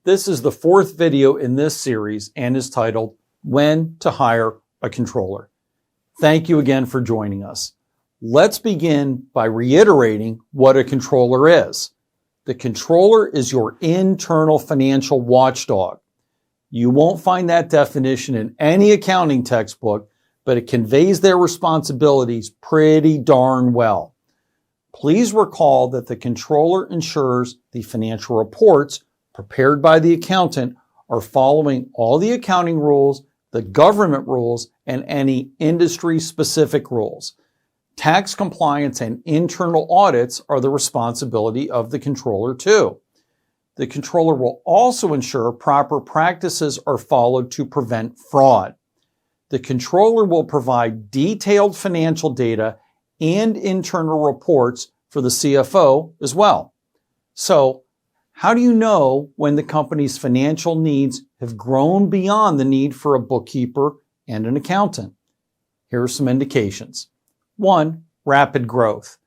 This is the fourth video in this series and is titled, When to Hire a Controller. Thank you again for joining us. Let's begin by reiterating what a controller is. The controller is your internal financial watchdog. You won't find that definition in any accounting textbook, but it conveys their responsibilities pretty darn well. Please recall that the controller ensures the financial reports prepared by the accountant are following all the accounting rules, the government rules, and any industry-specific rules. Tax compliance and internal audits are the responsibility of the controller too. The controller will also ensure proper practices are followed to prevent fraud. The controller will provide detailed financial data and internal reports for the CFO as well. So, how do you know when the company's financial needs have grown beyond the need for a bookkeeper and an accountant? Here are some indications. 1. Rapid growth.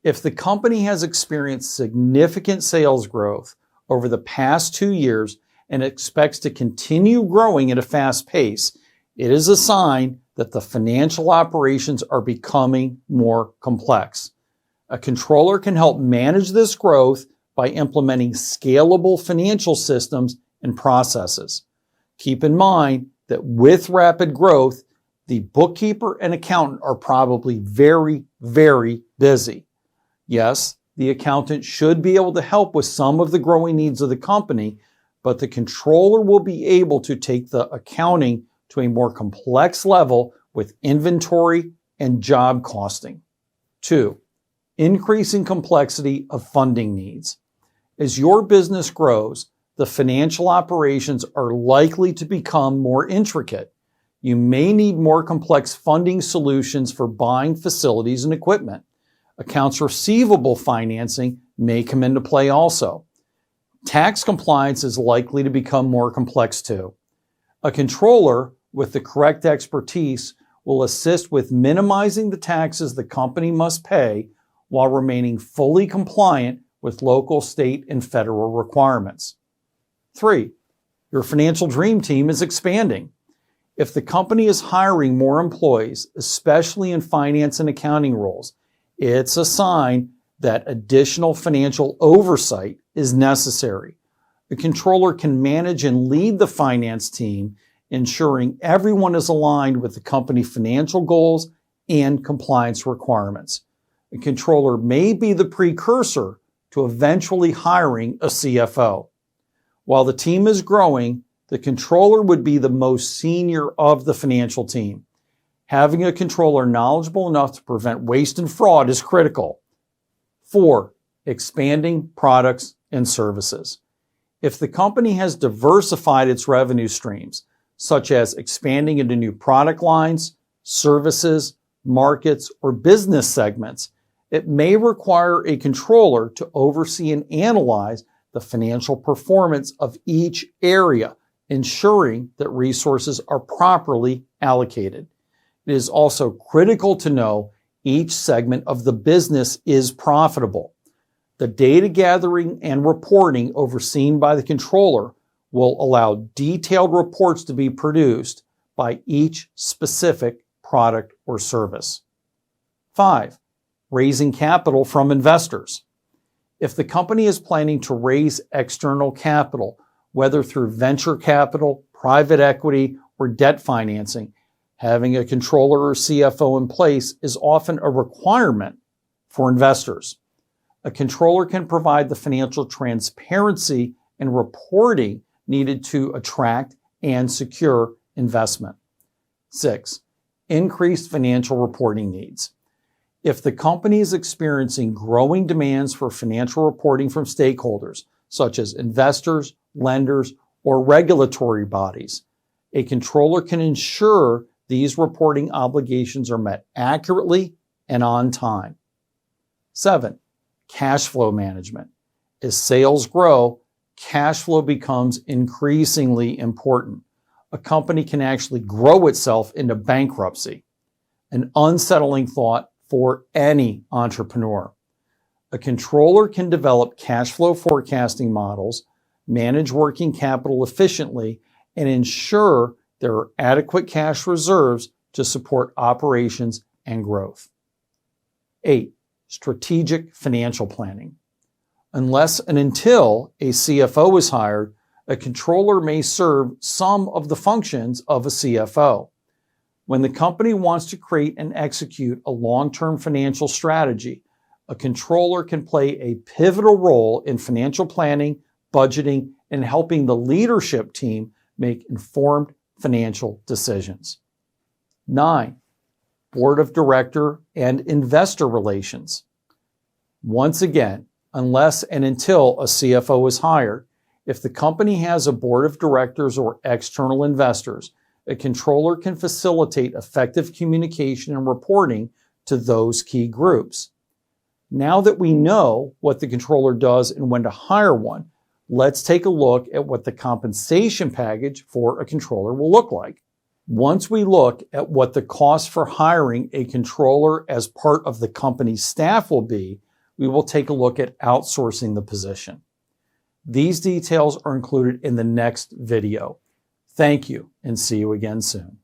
If the company has experienced significant sales growth over the past 2 years and expects to continue growing at a fast pace, it is a sign that the financial operations are becoming more complex. A controller can help manage this growth by implementing scalable financial systems and processes. Keep in mind that with rapid growth, the bookkeeper and accountant are probably very, very busy. Yes, the accountant should be able to help with some of the growing needs of the company, but the controller will be able to take the accounting to a more complex level with inventory and job costing. 2. Increasing complexity of funding needs. As your business grows, the financial operations are likely to become more intricate. You may need more complex funding solutions for buying facilities and equipment. Accounts receivable financing may come into play also. Tax compliance is likely to become more complex too. A controller with the correct expertise will assist with minimizing the taxes the company must pay while remaining fully compliant with local, state, and federal requirements. 3. Your financial dream team is expanding. If the company is hiring more employees, especially in finance and accounting roles, it's a sign that additional financial oversight is necessary. The controller can manage and lead the finance team, ensuring everyone is aligned with the company financial goals and compliance requirements. The controller may be the precursor to eventually hiring a CFO. While the team is growing, the controller would be the most senior of the financial team. Having a controller knowledgeable enough to prevent waste and fraud is critical. 4. Expanding products and services. If the company has diversified its revenue streams, such as expanding into new product lines, services, markets, or business segments, it may require a controller to oversee and analyze the financial performance of each area, ensuring that resources are properly allocated. It is also critical to know each segment of the business is profitable. The data gathering and reporting overseen by the controller will allow detailed reports to be produced by each specific product or service. 5. Raising capital from investors. If the company is planning to raise external capital, whether through venture capital, private equity, or debt financing, having a controller or CFO in place is often a requirement for investors. A controller can provide the financial transparency and reporting needed to attract and secure investment. 6. Increased financial reporting needs. If the company is experiencing growing demands for financial reporting from stakeholders, such as investors, lenders, or regulatory bodies, a controller can ensure these reporting obligations are met accurately and on time. 7. Cash flow management. As sales grow, cash flow becomes increasingly important. A company can actually grow itself into bankruptcy, an unsettling thought for any entrepreneur. A controller can develop cash flow forecasting models, manage working capital efficiently, and ensure there are adequate cash reserves to support operations and growth. 8. Strategic financial planning. Unless and until a CFO is hired, a controller may serve some of the functions of a CFO. When the company wants to create and execute a long-term financial strategy, a controller can play a pivotal role in financial planning, budgeting, and helping the leadership team make informed financial decisions. 9. Board of Director and Investor Relations. Once again, unless and until a CFO is hired, if the company has a board of directors or external investors, a controller can facilitate effective communication and reporting to those key groups. Now that we know what the controller does and when to hire one, let's take a look at what the compensation package for a controller will look like. Once we look at what the cost for hiring a controller as part of the company's staff will be, we will take a look at outsourcing the position. These details are included in the next video. Thank you, and see you again soon.